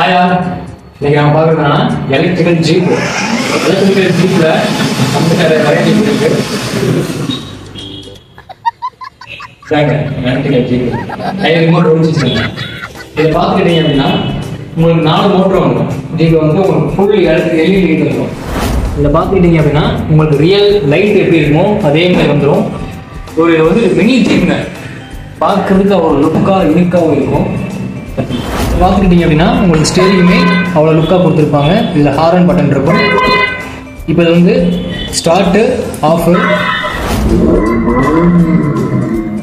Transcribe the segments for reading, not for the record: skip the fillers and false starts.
ஹாயா, இன்னைக்கு நம்ம பார்க்குறதுனா electrical jeep. Electrical ஜீப்பில் நம்ம நிறைய ஜீப் இருக்கு. எலக்ட்ரிக்கல் ஜீப் ரிமோட் ஒழிச்சிருக்காங்க. இதை பார்த்துக்கிட்டீங்க அப்படின்னா உங்களுக்கு 4 மோட்டர் வந்துடும். ஜீப்பில் வந்து உங்களுக்கு ஃபுல் எல்இடி லைட் இருக்கும். இதை பார்த்துக்கிட்டீங்க அப்படின்னா உங்களுக்கு ரியல் லைட் எப்படி இருக்குமோ அதே மாதிரி வந்துடும். ஒரு வந்து மினி ஜீப்புங்க, பார்க்கறதுக்கு அவ்வளோ லுக்காக யூனிக்காகவும் இருக்கும். பார்த்துக்கிட்டிங்க அப்படின்னா உங்களுக்கு ஸ்டேரிங்குமே அவ்வளோ லுக்காக கொடுத்துருப்பாங்க. இதில் ஹாரன் பட்டன் இருக்கும். இப்போ இது வந்து ஸ்டார்ட்டு ஆஃபு.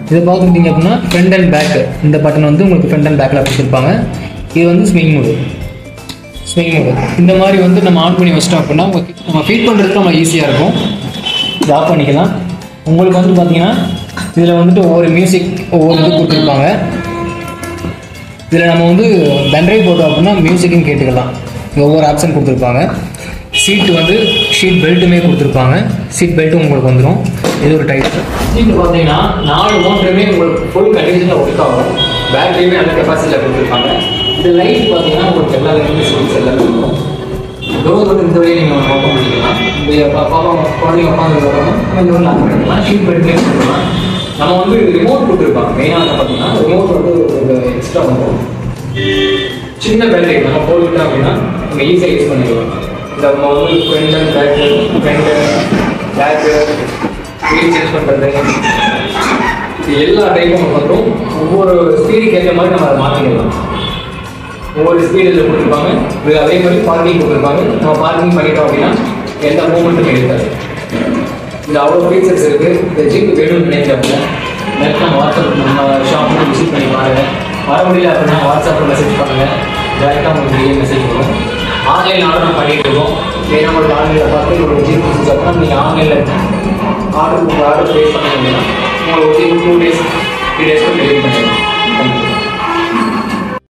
இதை பார்த்துக்கிட்டிங்க அப்படின்னா ஃப்ரண்ட் அண்ட் பேக்கு, இந்த பட்டன் வந்து உங்களுக்கு ஃப்ரண்ட் அண்ட் பேக்கில் கொடுத்துருப்பாங்க. இது வந்து ஸ்விங் மோடு. இந்த மாதிரி வந்து நம்ம ஆன் பண்ணி வச்சிட்டோம் அப்படின்னா நம்ம ஃபீட் பண்ணுறதுக்கு நம்ம ஈஸியாக இருக்கும். இது ஆஃப் பண்ணிக்கலாம். உங்களுக்கு வந்து பார்த்தீங்கன்னா இதில் வந்துட்டு ஒவ்வொரு மியூசிக் ஒவ்வொரு இது கொடுத்துருப்பாங்க. இதில் நம்ம வந்து பென்ட்ரைவ் போட்டோம் அப்படின்னா மியூசிக்கும் கேட்டுக்கலாம். ஒவ்வொரு ஆப்ஷன் கொடுத்துருப்பாங்க. சீட்டு வந்து ஷீட் பெல்ட்டுமே கொடுத்துருப்பாங்க. சீட் பெல்ட்டும் உங்களுக்கு வந்துடும். இது ஒரு டைப். சீட்டு பார்த்தீங்கன்னா 4 மோட்டருமே உங்களுக்கு ஃபுல் கண்டிஷனில் ஒர்க் ஆகும். பேட்டரியுமே நல்ல கெப்பாசிட்டியில் கொடுத்துருப்பாங்க. இந்த லைட் பார்த்தீங்கன்னா உங்களுக்கு எல்லா லைட்டுமே சோர்ஸ் எல்லாமே இருக்கும். டோர் வந்து இந்த வழியை நீங்கள் ஓப்பன் பண்ணிக்கலாம். இந்த பாப்பா குழந்தைங்க உட்காந்துருக்கோம் இந்த ஒரு லாக் பண்ணிக்கலாம். ஷீட் பெல்ட்லேயே கொடுத்துருக்கலாம். நம்ம வந்து ரிமோட் கொடுத்துருப்பாங்க. மெயினாக பார்த்தீங்கன்னா ரிமோட் வந்து ஒரு எக்ஸ்ட்ரா வந்துடும். சின்ன பேட்டரி நம்ம போட்டுக்கிட்டோம் அப்படின்னா நம்ம ஈஸியாக யூஸ் பண்ணிக்கலாம். இந்த நம்ம வந்து front and back wheel change பண்ணுறது இது எல்லா டைப்பும் நம்ம பண்ணுறோம். ஒவ்வொரு ஸ்பீடுக்கு ஏற்ற மாதிரி நம்ம அதை மாற்றிக்கலாம். ஒவ்வொரு ஸ்பீடில் கொடுத்துருப்பாங்க. இது அதே மாதிரி பார்க்கிங் கொடுத்துருப்பாங்க. நம்ம பார்க்கிங் பண்ணிட்டோம் அப்படின்னா எந்த மூமெண்ட்டுமே இருக்காது. இந்த அவ்வளோ ஃபீச்சர்ஸ் இருக்குது. இந்த ஜீப் வேணும்னு நினைக்கிறப்ப நெட் நம்ம வாட்ஸ்அப் நம்ம ஷாப்பில் விசிட் பண்ணி பாருங்கள். வர முடியல அப்படின்னா வாட்ஸ்அப்பில் மெசேஜ் பண்ணுங்கள். டேரெக்டாக உங்களுக்கு மெசேஜ் வரும். ஆன்லைன் ஆர்டர் நம்ம பண்ணிகிட்டு இருக்கோம். ஏன்னா உங்களுக்கு ஆன்லைனில் பார்த்து ஒரு ஜீப் பிடிச்சி அப்படின்னா நீங்கள் ஆன்லைனில் ஆர்டர் ப்ளேஸ் பண்ணீங்க அப்படின்னா உங்களுக்கு 2 days 3 days